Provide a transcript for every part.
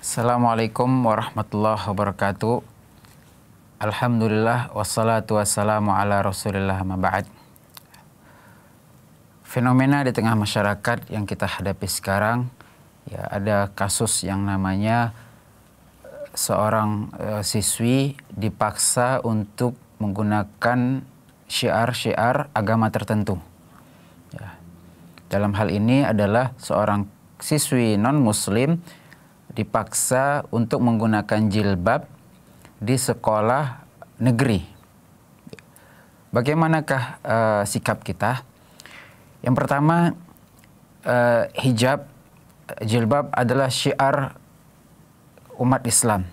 Assalamualaikum warahmatullahi wabarakatuh. Alhamdulillah wassalatu wassalamu ala Rasulillah ma ba'd. Fenomena di tengah masyarakat yang kita hadapi sekarang, ya ada kasus yang namanya seorang siswi dipaksa untuk menggunakan syiar-syiar agama tertentu. Ya. Dalam hal ini adalah seorang siswi non-muslim dipaksa untuk menggunakan jilbab di sekolah negeri. Bagaimanakah sikap kita? Yang pertama, hijab, jilbab adalah syiar umat Islam.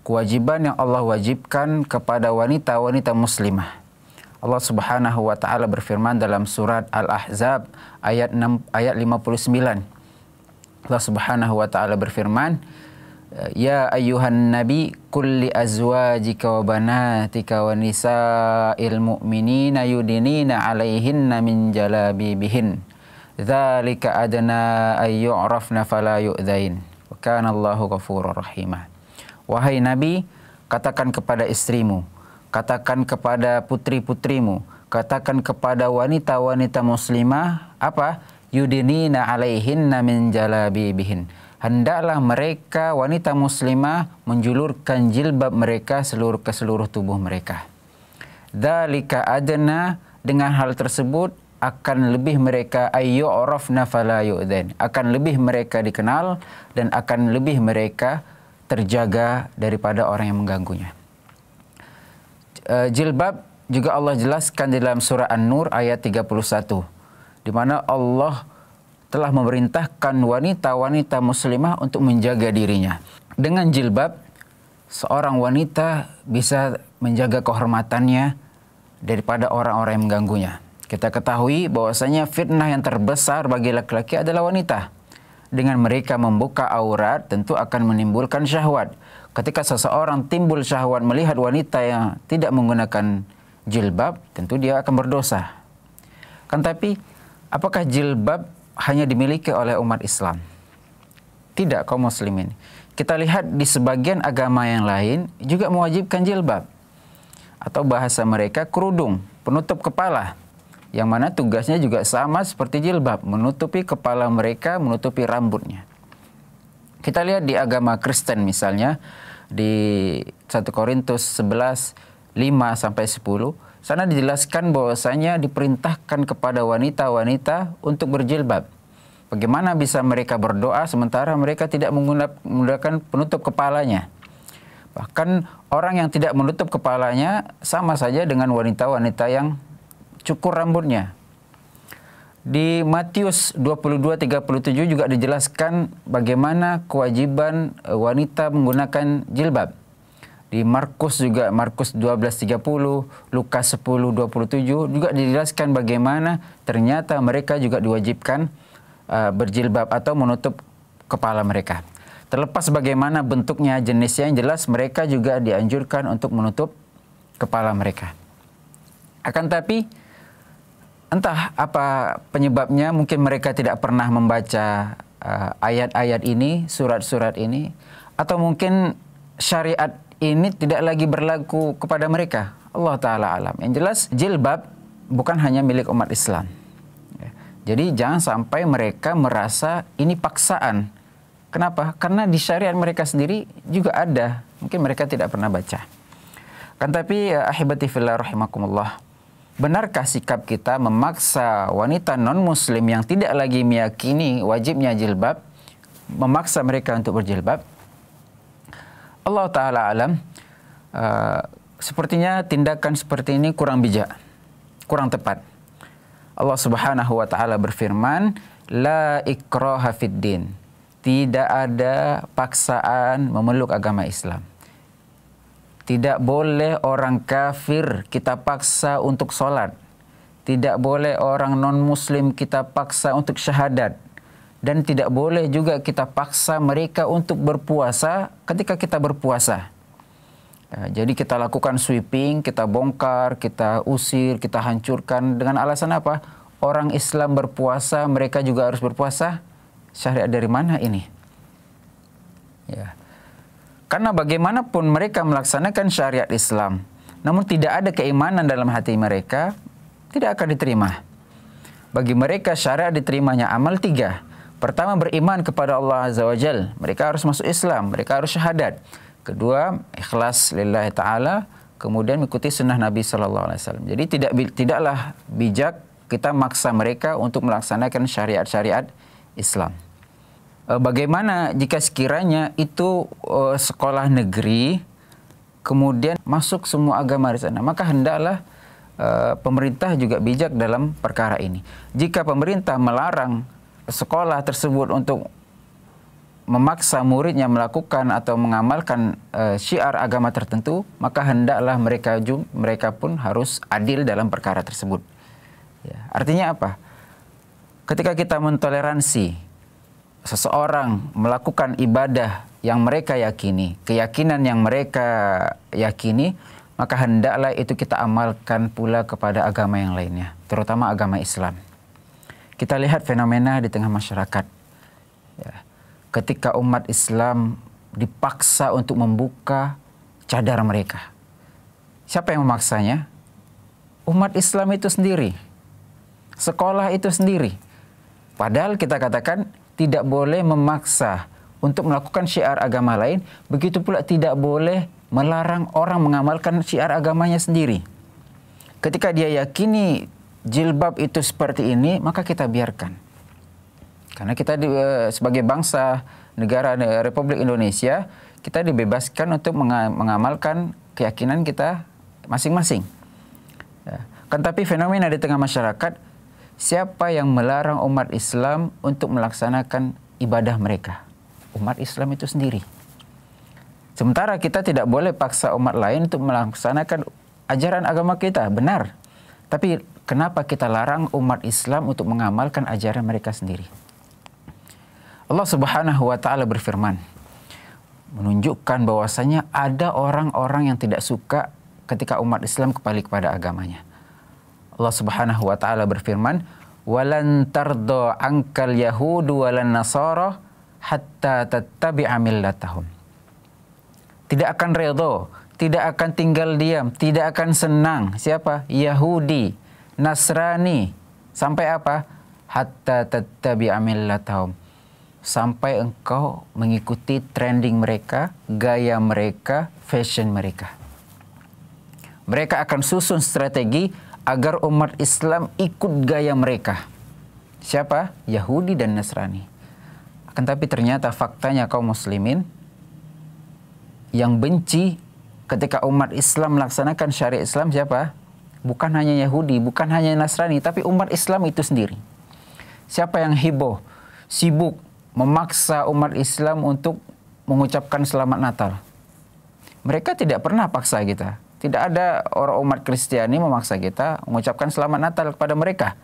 Kewajiban yang Allah wajibkan kepada wanita-wanita muslimah. Allah Subhanahu wa taala berfirman dalam surat Al-Ahzab ayat 59. Allah Subhanahu wa taala berfirman, "Ya ayyuhan nabi qul li azwajika wa banatika wa nisa'il mu'minina yudinina 'alaihinna min jalabibihin. Dzalika adna ay yu'rafna fala yu'dzain. Wa kana Allahu ghafurur rahimah." Wahai nabi, katakan kepada istrimu, katakan kepada putri-putrimu, katakan kepada wanita-wanita muslimah apa? Yudinina alaihinna min jalabibihin. Hendaklah mereka wanita muslimah menjulurkan jilbab mereka ke seluruh tubuh mereka. Dzalika adna, dengan hal tersebut akan lebih mereka ayyu'rafna fala yu'dzain, akan lebih mereka dikenal dan akan lebih mereka terjaga daripada orang yang mengganggunya. Jilbab juga Allah jelaskan di dalam surah An-Nur ayat 31. Di mana Allah telah memerintahkan wanita-wanita muslimah untuk menjaga dirinya. Dengan jilbab, seorang wanita bisa menjaga kehormatannya daripada orang-orang yang mengganggunya. Kita ketahui bahwasanya fitnah yang terbesar bagi laki-laki adalah wanita. Dengan mereka membuka aurat, tentu akan menimbulkan syahwat. Ketika seseorang timbul syahwat melihat wanita yang tidak menggunakan jilbab, tentu dia akan berdosa. Kan tapi, apakah jilbab hanya dimiliki oleh umat Islam? Tidak, kaum muslimin. Kita lihat di sebagian agama yang lain juga mewajibkan jilbab. Atau bahasa mereka kerudung, penutup kepala. Yang mana tugasnya juga sama seperti jilbab, menutupi kepala mereka, menutupi rambutnya. Kita lihat di agama Kristen misalnya, di 1 Korintus 11, 5-10, sana dijelaskan bahwasanya diperintahkan kepada wanita-wanita untuk berjilbab. Bagaimana bisa mereka berdoa sementara mereka tidak menggunakan penutup kepalanya? Bahkan orang yang tidak menutup kepalanya sama saja dengan wanita-wanita yang cukur rambutnya. Di Matius 22:37 juga dijelaskan bagaimana kewajiban wanita menggunakan jilbab. Di Markus juga, Markus 12:30, Lukas 10:27 juga dijelaskan bagaimana ternyata mereka juga diwajibkan berjilbab atau menutup kepala mereka. Terlepas bagaimana bentuknya, jenisnya, yang jelas mereka juga dianjurkan untuk menutup kepala mereka. Akan tapi, entah apa penyebabnya, mungkin mereka tidak pernah membaca ayat-ayat ini, surat-surat ini, atau mungkin syariat ini tidak lagi berlaku kepada mereka. Allah Ta'ala alam. Yang jelas jilbab bukan hanya milik umat Islam. Jadi jangan sampai mereka merasa ini paksaan. Kenapa? Karena di syariat mereka sendiri juga ada. Mungkin mereka tidak pernah baca. Kan tapi ahibati fillah rahimakumullah, benarkah sikap kita memaksa wanita non-muslim yang tidak lagi meyakini wajibnya jilbab, memaksa mereka untuk berjilbab? Allah Ta'ala alam, sepertinya tindakan seperti ini kurang bijak, kurang tepat. Allah Subhanahu wa taala berfirman, "La ikraha fid din." Tidak ada paksaan memeluk agama Islam. Tidak boleh orang kafir kita paksa untuk sholat. Tidak boleh orang non-muslim kita paksa untuk syahadat. Dan tidak boleh juga kita paksa mereka untuk berpuasa ketika kita berpuasa. Jadi kita lakukan sweeping, kita bongkar, kita usir, kita hancurkan dengan alasan apa? Orang Islam berpuasa, mereka juga harus berpuasa. Syariat dari mana ini? Ya. Karena bagaimanapun mereka melaksanakan syariat Islam, namun tidak ada keimanan dalam hati mereka, tidak akan diterima. Bagi mereka syariat diterimanya amal 3. Pertama, beriman kepada Allah Azza wa Jal. Mereka harus masuk Islam, mereka harus syahadat. Kedua, ikhlas lillahi ta'ala. Kemudian mengikuti sunnah Nabi SAW. Jadi tidaklah bijak kita maksa mereka untuk melaksanakan syariat-syariat Islam. Bagaimana jika sekiranya itu sekolah negeri, kemudian masuk semua agama di sana, maka hendaklah pemerintah juga bijak dalam perkara ini. Jika pemerintah melarang sekolah tersebut untuk memaksa muridnya melakukan atau mengamalkan syiar agama tertentu, maka hendaklah mereka pun harus adil dalam perkara tersebut. Ya, artinya apa? Ketika kita mentoleransi seseorang melakukan ibadah yang mereka yakini, keyakinan yang mereka yakini, maka hendaklah itu kita amalkan pula kepada agama yang lainnya, terutama agama Islam. Kita lihat fenomena di tengah masyarakat. Ya, ketika umat Islam dipaksa untuk membuka cadar mereka. Siapa yang memaksanya? Umat Islam itu sendiri. Sekolah itu sendiri. Padahal kita katakan tidak boleh memaksa untuk melakukan syiar agama lain, begitu pula tidak boleh melarang orang mengamalkan syiar agamanya sendiri. Ketika dia yakini jilbab itu seperti ini, maka kita biarkan. Karena kita sebagai bangsa negara Republik Indonesia, kita dibebaskan untuk mengamalkan keyakinan kita masing-masing. Ya. Kan tapi fenomena di tengah masyarakat, siapa yang melarang umat Islam untuk melaksanakan ibadah mereka? Umat Islam itu sendiri. Sementara kita tidak boleh paksa umat lain untuk melaksanakan ajaran agama kita, benar. Tapi kenapa kita larang umat Islam untuk mengamalkan ajaran mereka sendiri? Allah Subhanahu wa Ta'ala berfirman, menunjukkan bahwasanya ada orang-orang yang tidak suka ketika umat Islam kembali kepada agamanya. Allah Subhanahu wa Ta'ala berfirman, "Walan tardo ankal yahudu walan nasara hatta tattabi'a millatahum." Tidak akan redha, tidak akan tinggal diam, tidak akan senang siapa? Yahudi, Nasrani, sampai apa? Hatta tattabi'a millatahum. Sampai engkau mengikuti trending mereka, gaya mereka, fashion mereka. Mereka akan susun strategi agar umat Islam ikut gaya mereka. Siapa? Yahudi dan Nasrani. Akan tapi ternyata faktanya kaum muslimin yang benci ketika umat Islam melaksanakan syariat Islam siapa? Bukan hanya Yahudi, bukan hanya Nasrani, tapi umat Islam itu sendiri. Siapa yang heboh, sibuk memaksa umat Islam untuk mengucapkan selamat Natal? Mereka tidak pernah paksa kita. Tidak ada orang umat Kristiani memaksa kita mengucapkan selamat Natal kepada mereka.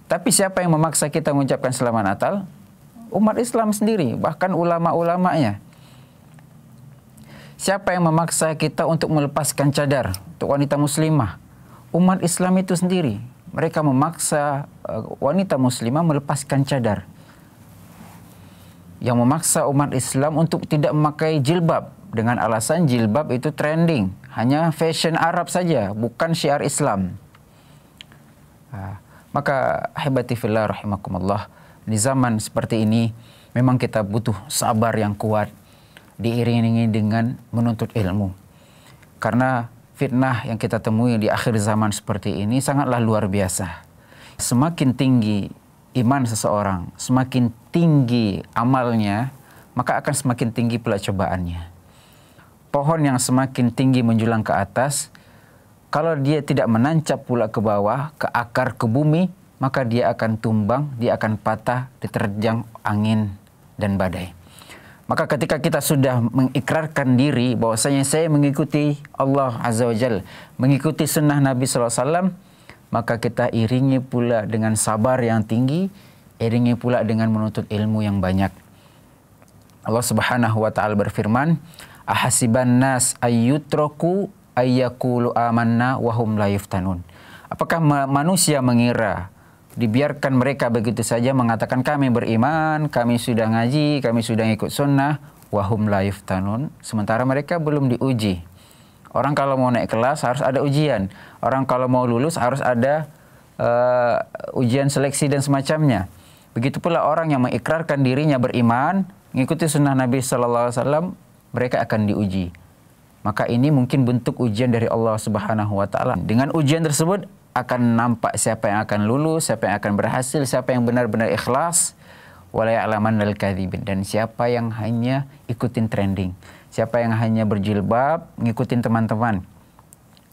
Tapi siapa yang memaksa kita mengucapkan selamat Natal? Umat Islam sendiri, bahkan ulama-ulamanya. Siapa yang memaksa kita untuk melepaskan cadar untuk wanita muslimah? Umat Islam itu sendiri. Mereka memaksa wanita muslimah melepaskan cadar. Yang memaksa umat Islam untuk tidak memakai jilbab dengan alasan jilbab itu trending, hanya fashion Arab saja, bukan syiar Islam. Maka ahibati fillah rahimakumullah, di zaman seperti ini memang kita butuh sabar yang kuat diiringi dengan menuntut ilmu. Karena fitnah yang kita temui di akhir zaman seperti ini sangatlah luar biasa. Semakin tinggi iman seseorang, semakin tinggi amalnya, maka akan semakin tinggi pula cobaannya. Pohon yang semakin tinggi menjulang ke atas, kalau dia tidak menancap pula ke bawah, ke akar, ke bumi, maka dia akan tumbang, dia akan patah, diterjang angin dan badai. Maka ketika kita sudah mengikrarkan diri bahwasanya saya mengikuti Allah Azza wa Jalla, mengikuti sunnah Nabi SAW, maka kita iringi pula dengan sabar yang tinggi, iringi pula dengan menuntut ilmu yang banyak. Allah Subhanahu wa Ta'ala berfirman, "Ahasiban nas ayyutraku ayyakulu amanna wahum la yuftanun." Apakah manusia mengira dibiarkan mereka begitu saja mengatakan kami beriman, kami sudah ngaji, kami sudah ikut sunnah, wahum la yuftanun, sementara mereka belum diuji. Orang kalau mau naik kelas harus ada ujian. Orang kalau mau lulus harus ada ujian seleksi dan semacamnya. Begitu pula orang yang mengikrarkan dirinya beriman, mengikuti sunnah Nabi Sallallahu Alaihi Wasallam, mereka akan diuji. Maka ini mungkin bentuk ujian dari Allah Subhanahu Wa Taala. Dengan ujian tersebut akan nampak siapa yang akan lulus, siapa yang akan berhasil, siapa yang benar-benar ikhlas, wala ya'lamannal kadzibin, dan siapa yang hanya ikutin trending, siapa yang hanya berjilbab ngikutin teman-teman,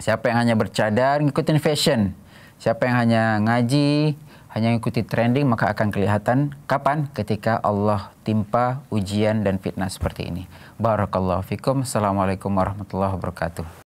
siapa yang hanya bercadar ngikutin fashion, siapa yang hanya ngaji hanya ngikuti trending, maka akan kelihatan kapan? Ketika Allah timpa ujian dan fitnah seperti ini. Barakallahu fikum. Assalamualaikum warahmatullahi wabarakatuh.